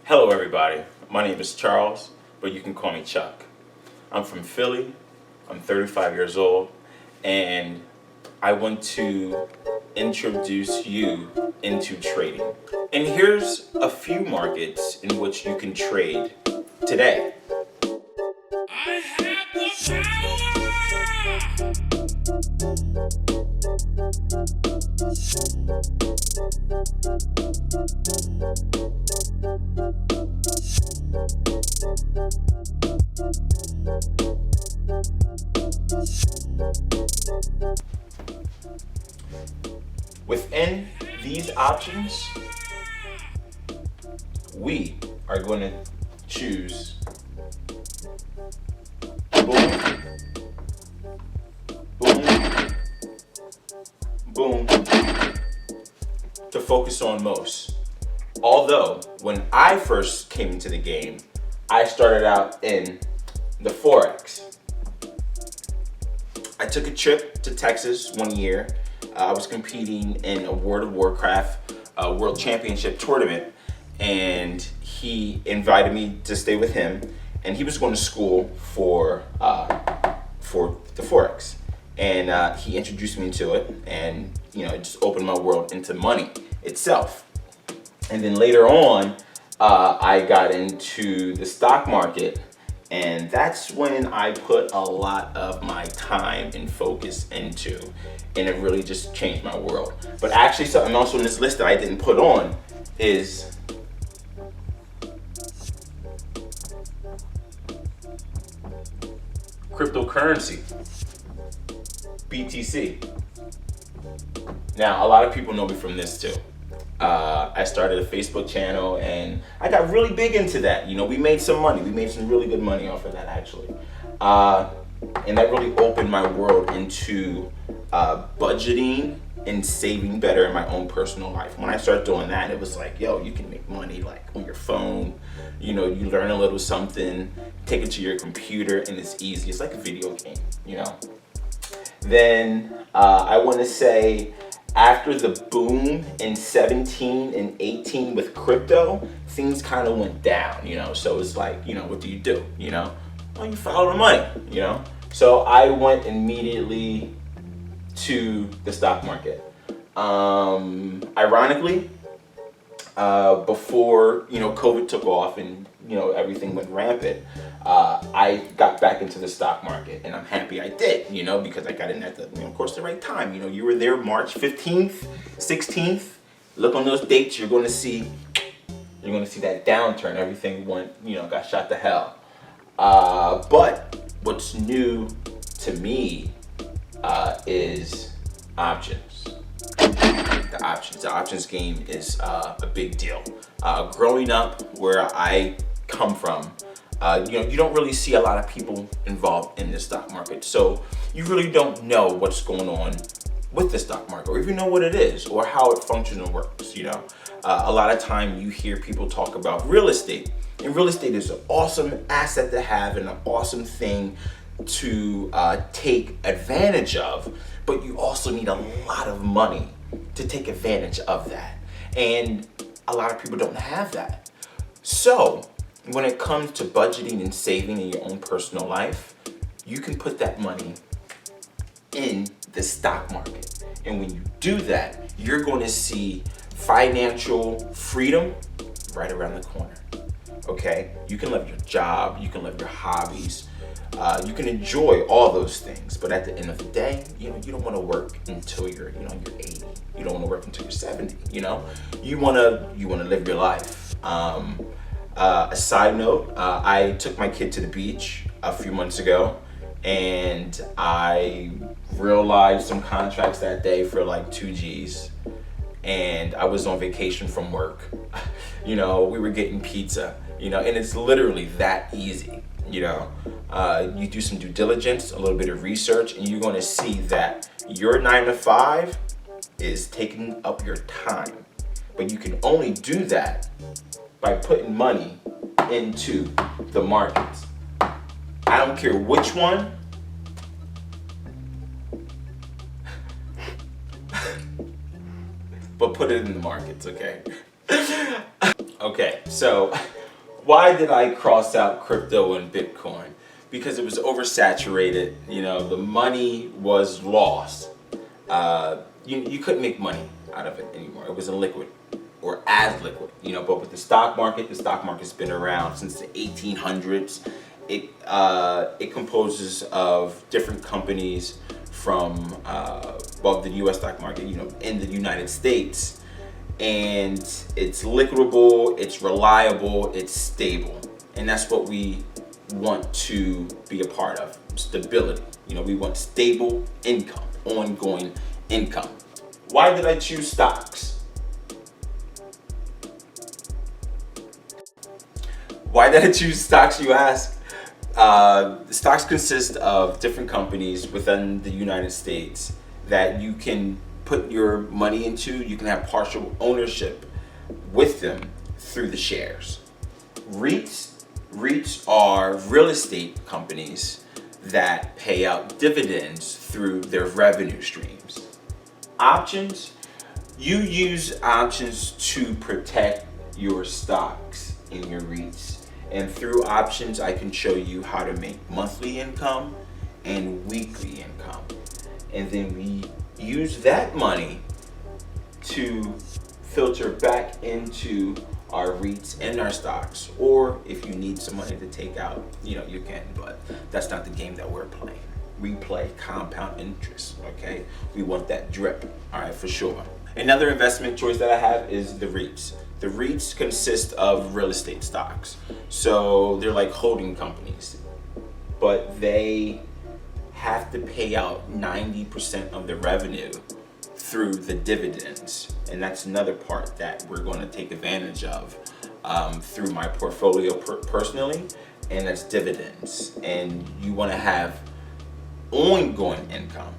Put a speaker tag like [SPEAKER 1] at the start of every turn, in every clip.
[SPEAKER 1] Hello everybody, my name is Charles, but you can call me Chuck. I'm from Philly, I'm 35 years old, and I want to introduce you into trading. And here's a few markets in which you can trade today.
[SPEAKER 2] I have the
[SPEAKER 1] Within these options, we are going to choose boom, boom, boom to focus on most. Although, when I first came into the game, I started out in the Forex. I took a trip to Texas one year. I was competing in a World of Warcraft World Championship tournament, and he invited me to stay with him, and he was going to school for the Forex, and he introduced me to it, and it just opened my world into money itself. And then later on, I got into the stock market, and that's when I put a lot of my time and focus into, and it really just changed my world. But actually, something also in this list that I didn't put on is cryptocurrency, BTC. Now, a lot of people know me from this too. I started a Facebook channel and I got really big into that. We made some money. We made some really good money off of that, actually. And that really opened my world into budgeting and saving better in my own personal life. When I started doing that, it was like, yo, you can make money like on your phone. You learn a little something, take it to your computer, and it's easy. It's like a video game, Then I want to say, after the boom in 17 and 18 with crypto, things kind of went down, So it's like, what do? Well, you follow the money, So I went immediately to the stock market. Ironically, before, COVID took off and, everything went rampant, I got back into the stock market, and I'm happy I did, because I got in at the, of course, the right time. You were there March 15th, 16th. Look on those dates, you're going to see that downturn. Everything went, got shot to hell. But what's new to me is options. The options game is a big deal. Growing up where I come from, you don't really see a lot of people involved in the stock market, so you really don't know what's going on with the stock market, or even know what it is or how it functions and works. A lot of time you hear people talk about real estate, and real estate is an awesome asset to have and an awesome thing to take advantage of, but you also need a lot of money to take advantage of that, and a lot of people don't have that. So when it comes to budgeting and saving in your own personal life, you can put that money in the stock market. And when you do that, you're going to see financial freedom right around the corner. Okay? You can love your job, you can love your hobbies, you can enjoy all those things, but at the end of the day, you don't want to work until you're 80. You don't want to work until you're 70. You want to live your life. A side note, I took my kid to the beach a few months ago, and I realized some contracts that day for like 2 G's, and I was on vacation from work. We were getting pizza, and it's literally that easy. You do some due diligence, a little bit of research, and you're going to see that your 9 to 5 is taking up your time, but you can only do that by putting money into the markets. I don't care which one. But put it in the markets, okay? Okay, so Why did I cross out crypto and Bitcoin? Because it was oversaturated. You know, the money was lost. You couldn't make money out of it anymore. It was illiquid or as liquid. You know, but with the stock market's been around since the 1800s. It composes of different companies from the U.S. stock market, you know, in the United States, and it's liquidable, it's reliable, it's stable, and that's what we want to be a part of. Stability. You know, we want stable income, ongoing income. Why did I choose stocks? Why did I choose stocks, you ask? Stocks consist of different companies within the United States that you can put your money into. You can have partial ownership with them through the shares. REITs are real estate companies that pay out dividends through their revenue streams. Options, you use options to protect your stocks in your REITs. And through options, I can show you how to make monthly income and weekly income. And then we use that money to filter back into our REITs and our stocks. Or if you need some money to take out, you know, you can, but that's not the game that we're playing. We play compound interest, okay? We want that drip, all right, for sure. Another investment choice that I have is the REITs. The REITs consist of real estate stocks. So they're like holding companies, but they have to pay out 90% of the revenue through the dividends. And that's another part that we're going to take advantage of through my portfolio personally, and that's dividends. And you want to have ongoing income.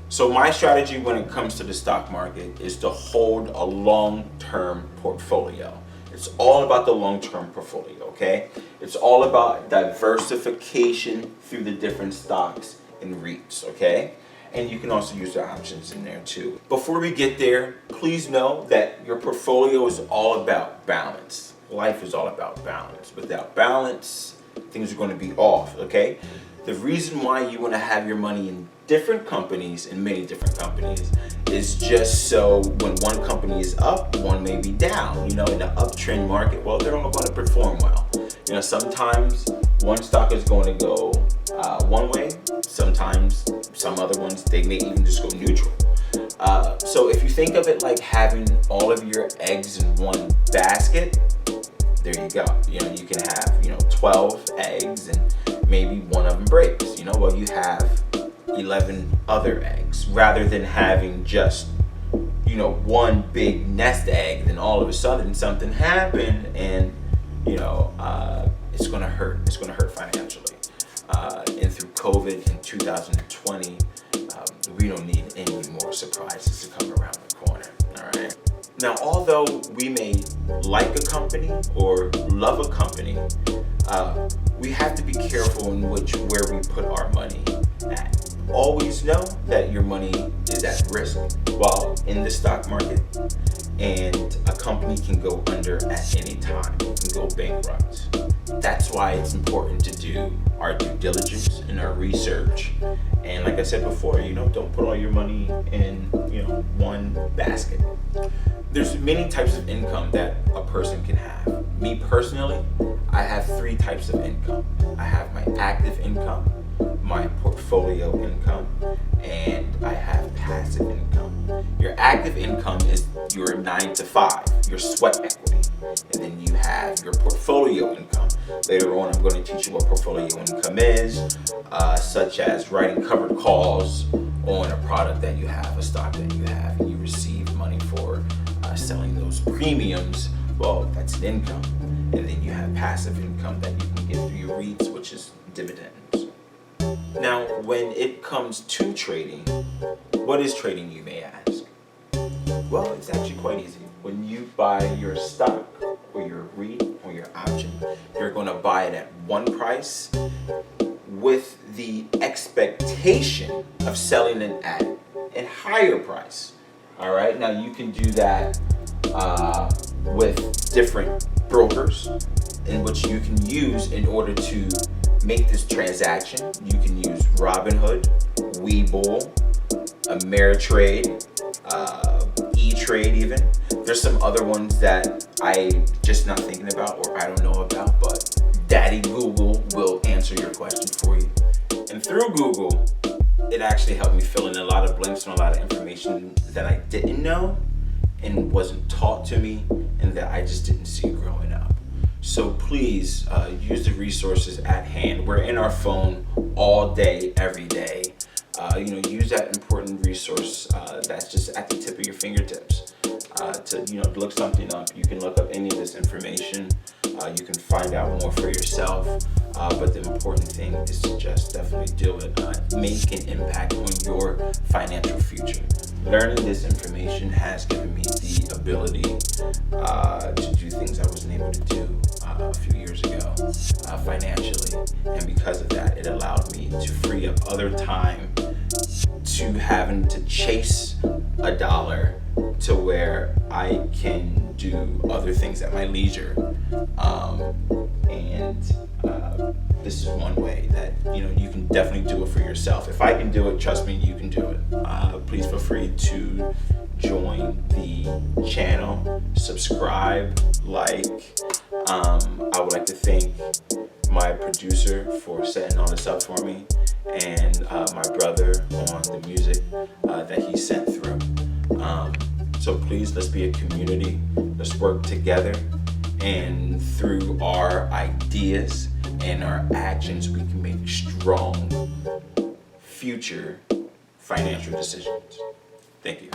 [SPEAKER 1] So my strategy when it comes to the stock market is to hold a long-term portfolio. It's all about the long-term portfolio, okay? It's all about diversification through the different stocks and REITs, okay? And you can also use the options in there too. Before we get there, please know that your portfolio is all about balance. Life is all about balance. Without balance, things are going to be off, okay? The reason why you want to have your money in different companies, in many different companies, is just so when one company is up, one may be down. You know, in the uptrend market, well, they're all going to perform well. You know, sometimes one stock is going to go one way. Sometimes some other ones, they may even just go neutral. So if you think of it like having all of your eggs in one basket, there you go. You know, you can have, 12 eggs and maybe one of them breaks. Well, you have 11 other eggs rather than having just, one big nest egg. Then all of a sudden something happened and, it's going to hurt. It's going to hurt financially. And through COVID in 2020, we don't need any more surprises to come around the corner. All right. Now, although we may like a company or love a company, we have to be careful in where we put our money at. Always know that your money is at risk while in the stock market, and a company can go under at any time. It can go bankrupt. That's why it's important to do our due diligence and our research. And like I said before, don't put all your money in, one basket. There's many types of income that a person can have. Me personally, I have 3 types of income. I have my active income, my portfolio income, and I have passive income. Your active income is your 9 to 5, your sweat equity. And then you have your portfolio income. Later on, I'm going to teach you what portfolio income is, such as writing covered calls on a product that you have, a stock that you have, and you receive money for selling those premiums. Well, that's an income. And then you have passive income that you can get through your REITs, which is dividends. Now, when it comes to trading, what is trading, you may ask? Well, it's actually quite easy. When you buy your stock or your REIT or your option, you're going to buy it at one price with the expectation of selling it at a higher price. All right. Now you can do that with different brokers in which you can use in order to make this transaction. You can use Robinhood, Webull, Ameritrade, E-Trade even. There's some other ones that I just not thinking about or I don't know about, but Daddy Google will answer your question for you. And through Google, it actually helped me fill in a lot of blanks and a lot of information that I didn't know and wasn't taught to me and that I just didn't see growing up. So please use the resources at hand. We're in our phone all day, every day. Use that important resource that's just at the tip of your fingertips to look something up. You can look up any of this information. You can find out more for yourself. But the important thing is to just definitely do it. Make an impact on your financial future. Learning this information has given me the ability to do things I wasn't able to do a few years ago financially. And because of that, it allowed me to free up other time to having to chase a dollar to where I can do other things at my leisure. This is one way that you can definitely do it for yourself. If I can do it, trust me, you can do it. Please feel free to join the channel, subscribe, like. I would like to thank my producer for setting all this up for me, and my brother on the music that he sent through. So please, let's be a community. Let's work together, and through our ideas and our actions, we can make strong future financial decisions. Thank you.